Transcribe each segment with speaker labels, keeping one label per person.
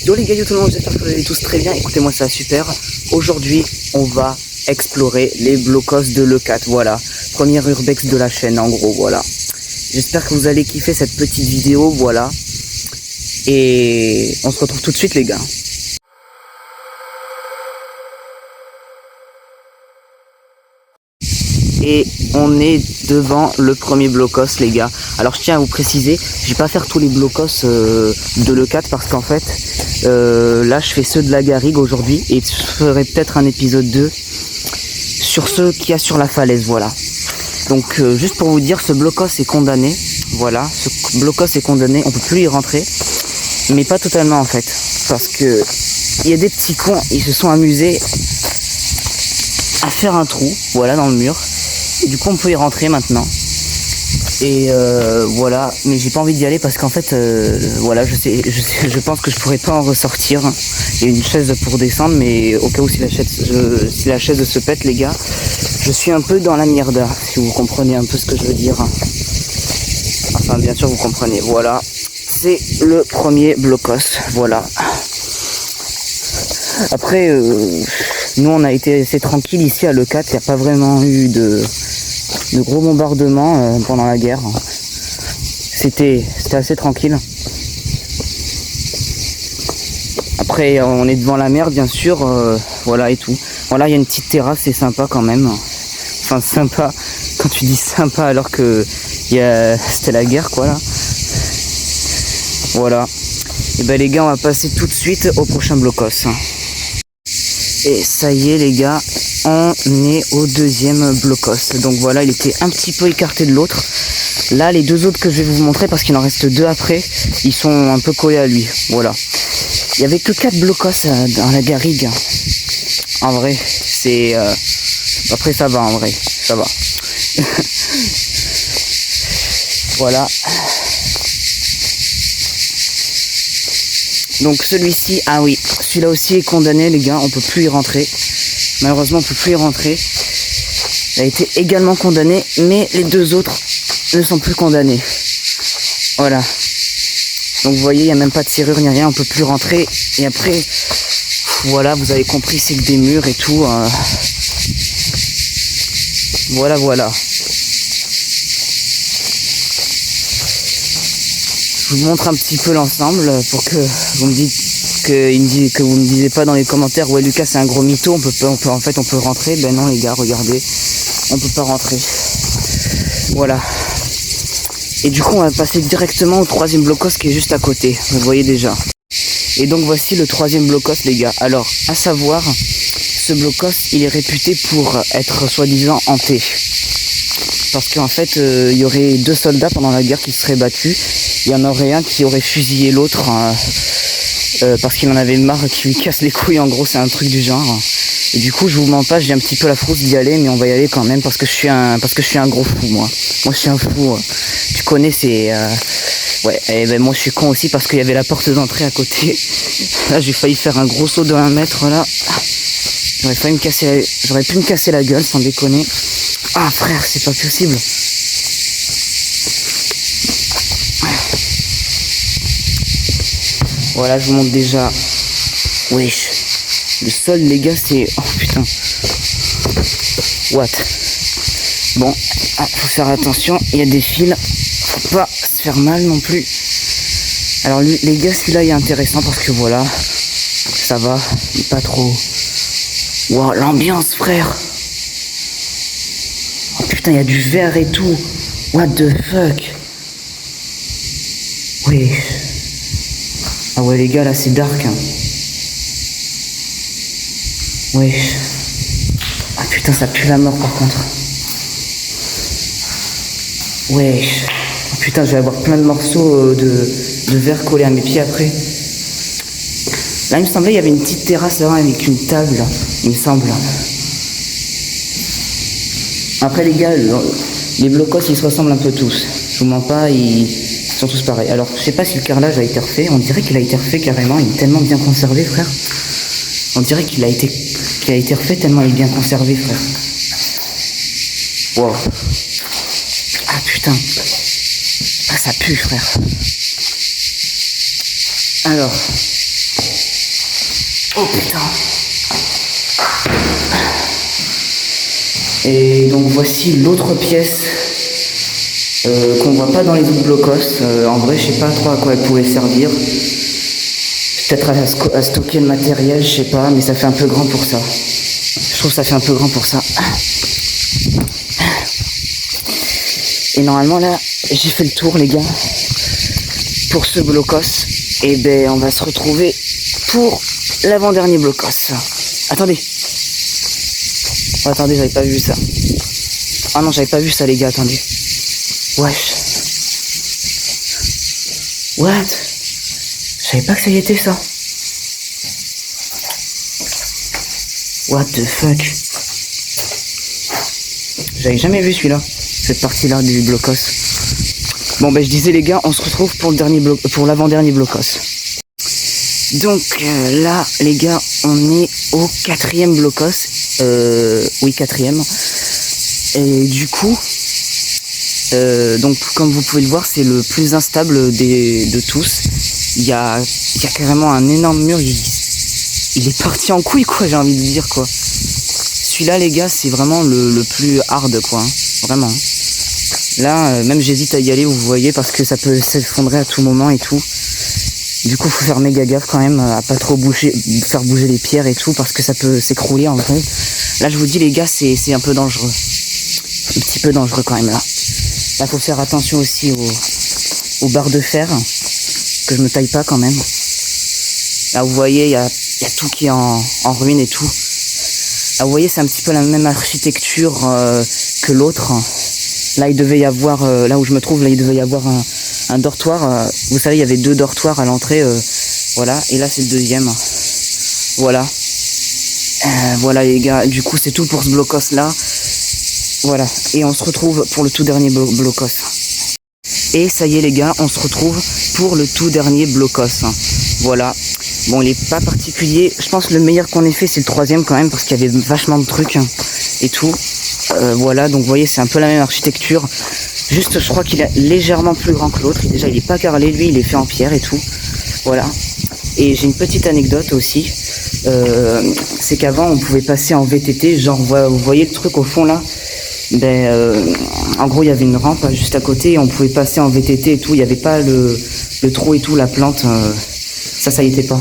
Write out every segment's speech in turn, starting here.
Speaker 1: Yo les gars, yo tout le monde, j'espère que vous allez tous très bien. Écoutez-moi, ça va super. Aujourd'hui, on va explorer les blocos de l'E4, voilà. Première urbex de la chaîne, en gros, voilà. J'espère que vous allez kiffer cette petite vidéo, voilà. Et on se retrouve tout de suite les gars. Et on est devant le premier blocos les gars. Alors je tiens à vous préciser, je vais pas faire tous les blocos de l'E4 parce qu'en fait là je fais ceux de la Garrigue aujourd'hui et je ferai peut-être un épisode 2 sur ceux qu'il y a sur la falaise, voilà. Donc juste pour vous dire, ce blocos est condamné, voilà, ce blocos est condamné, on peut plus y rentrer, mais pas totalement en fait, parce que il y a des petits cons, ils se sont amusés à faire un trou, voilà, dans le mur. Et du coup on peut y rentrer maintenant. Et voilà, mais j'ai pas envie d'y aller parce qu'en fait voilà, je pense que je pourrais pas en ressortir. Il y a une chaise pour descendre, mais au cas où si la chaise se pète les gars, je suis un peu dans la merde, si vous comprenez un peu ce que je veux dire. Enfin bien sûr vous comprenez, voilà. C'est le premier blocos, voilà. Après nous on a été assez tranquille ici à l'E4, il n'y a pas vraiment eu de gros bombardements pendant la guerre. C'était assez tranquille. Après on est devant la mer bien sûr, voilà et tout. Voilà, il y a une petite terrasse, c'est sympa quand même. Enfin sympa, quand tu dis sympa alors que c'était la guerre quoi là. Voilà. Et ben les gars, on va passer tout de suite au prochain blocos. Et ça y est les gars, on est au deuxième blocos. Donc voilà, il était un petit peu écarté de l'autre. Là les deux autres que je vais vous montrer, parce qu'il en reste deux après, ils sont un peu collés à lui. Voilà. Il y avait que 4 blocos dans la Garrigue. En vrai, c'est... Après ça va en vrai, ça va. Voilà. Donc celui-ci, ah oui, celui-là aussi est condamné les gars, on peut plus y rentrer. Malheureusement on peut plus y rentrer. Il a été également condamné, mais les deux autres ne sont plus condamnés. Voilà. Donc vous voyez, il n'y a même pas de serrure ni rien, on peut plus rentrer. Et après, voilà, vous avez compris, c'est que des murs et tout. Voilà, voilà. Je vous montre un petit peu l'ensemble pour que vous me dites que vous me disiez pas dans les commentaires ouais Lucas c'est un gros mytho, on peut rentrer. Ben non les gars, regardez, on peut pas rentrer. Voilà. Et du coup on va passer directement au troisième blocos qui est juste à côté, vous voyez déjà. Et donc voici le troisième blocos les gars. Alors à savoir, ce blocos il est réputé pour être soi-disant hanté. Parce qu'en fait il y aurait 2 soldats pendant la guerre qui se seraient battus. Il y en aurait un qui aurait fusillé l'autre parce qu'il en avait marre qu'il lui casse les couilles, en gros c'est un truc du genre. Et du coup je vous mens pas, j'ai un petit peu la frousse d'y aller, mais on va y aller quand même parce que je suis un gros fou moi. Moi je suis un fou, tu connais c'est... Ouais, et ben moi je suis con aussi parce qu'il y avait la porte d'entrée à côté. Là j'ai failli faire un gros saut de 1 mètre là. J'aurais pu me casser la gueule sans déconner. Ah frère, c'est pas possible. Voilà, je vous montre déjà. Wesh. Le sol, les gars, c'est... Oh putain. What? Bon, faut faire attention. Il y a des fils. Faut pas se faire mal non plus. Alors, les gars, celui-là, il est intéressant parce que voilà. Ça va. Il est pas trop... Wow, l'ambiance, frère. Oh putain, il y a du verre et tout. What the fuck? Oui. Ah ouais les gars, là c'est dark hein. Ouais. Ah putain, ça pue la mort par contre. Ouais. Oh putain, je vais avoir plein de morceaux de verre collés à mes pieds après. Là il me semblait il y avait une petite terrasse là avec une table, il me semble. Après les gars, les blocos ils se ressemblent un peu tous. Je vous mens pas, ils sont tous pareils. Alors je sais pas si le carrelage a été refait, on dirait qu'il a été refait carrément, il est tellement bien conservé frère. On dirait qu'il a été refait tellement il est bien conservé frère. Wow. Ah putain. Ah ça pue frère. Alors, Oh putain. Et donc voici l'autre pièce qu'on voit pas dans les autres blocos. En vrai, je sais pas trop à quoi elle pouvait servir. Peut-être à stocker le matériel, je sais pas, mais ça fait un peu grand pour ça. Je trouve que ça fait un peu grand pour ça. Et normalement là, j'ai fait le tour les gars. Pour ce blocos. Et ben on va se retrouver pour l'avant-dernier blocos. Attendez. Oh, attendez, j'avais pas vu ça. Ah non, j'avais pas vu ça les gars, attendez. Wesh. What? Je savais pas que ça y était ça. What the fuck? J'avais jamais vu celui-là. Cette partie-là du blocos. Bon ben je disais les gars, on se retrouve pour le dernier pour l'avant-dernier blocos. Donc là les gars, on est au 4e blocos. Oui 4e. Et du coup, donc comme vous pouvez le voir, c'est le plus instable de tous. Il y a carrément un énorme mur. Il est parti en couille quoi, j'ai envie de dire quoi. Celui-là les gars, c'est vraiment le plus hard quoi, hein, vraiment. Là, même j'hésite à y aller, vous voyez, parce que ça peut s'effondrer à tout moment et tout. Du coup, faut faire méga gaffe quand même, à pas trop faire bouger les pierres et tout, parce que ça peut s'écrouler en vrai. Là, je vous dis les gars, c'est un peu dangereux. Un petit peu dangereux quand même là. Là, faut faire attention aussi aux barres de fer, que je me taille pas quand même. Là, vous voyez, il y a tout qui est en ruine et tout. Là, vous voyez, c'est un petit peu la même architecture que l'autre. Là, il devait y avoir, là où je me trouve, là, il devait y avoir un dortoir. Vous savez, il y avait 2 dortoirs à l'entrée. Voilà. Et là, c'est le deuxième. Voilà. Voilà, les gars. Du coup, c'est tout pour ce blocos-là. Voilà. Et on se retrouve pour le tout dernier blocos. Et ça y est, les gars, on se retrouve pour le tout dernier blocos. Voilà. Bon, il est pas particulier. Je pense que le meilleur qu'on ait fait, c'est le 3e quand même, parce qu'il y avait vachement de trucs et tout. Voilà, donc vous voyez, c'est un peu la même architecture. Juste, je crois qu'il est légèrement plus grand que l'autre. Déjà, il est pas carrelé, lui, il est fait en pierre et tout. Voilà. Et j'ai une petite anecdote aussi. C'est qu'avant, on pouvait passer en VTT. Genre, vous voyez le truc au fond là? En gros, il y avait une rampe juste à côté et on pouvait passer en VTT et tout. Il n'y avait pas le trou et tout, la plante. Ça y était pas.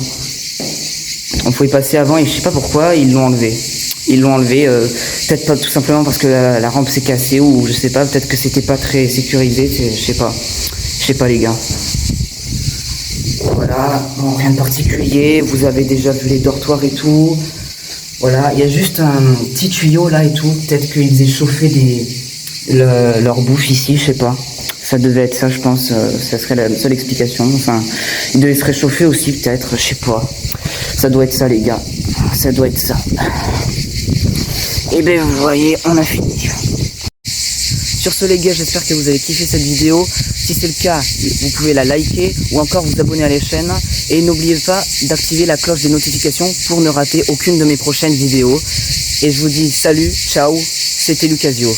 Speaker 1: On pouvait passer avant et je sais pas pourquoi, ils l'ont enlevé. Ils l'ont enlevé, peut-être pas tout simplement parce que la rampe s'est cassée ou je sais pas, peut-être que c'était pas très sécurisé, je sais pas les gars. Voilà, bon, rien de particulier, vous avez déjà vu les dortoirs et tout. Voilà, il y a juste un petit tuyau là et tout, peut-être qu'ils faisaient chauffer leur bouffe ici, je sais pas. Ça devait être ça, je pense, ça serait la seule explication. Enfin, ils devaient se réchauffer aussi peut-être, je sais pas. Ça doit être ça les gars, ça doit être ça. Et ben vous voyez, on a fini. Sur ce les gars, j'espère que vous avez kiffé cette vidéo. Si c'est le cas, vous pouvez la liker ou encore vous abonner à la chaîne. Et n'oubliez pas d'activer la cloche des notifications pour ne rater aucune de mes prochaines vidéos. Et je vous dis salut, ciao, c'était Lucasio.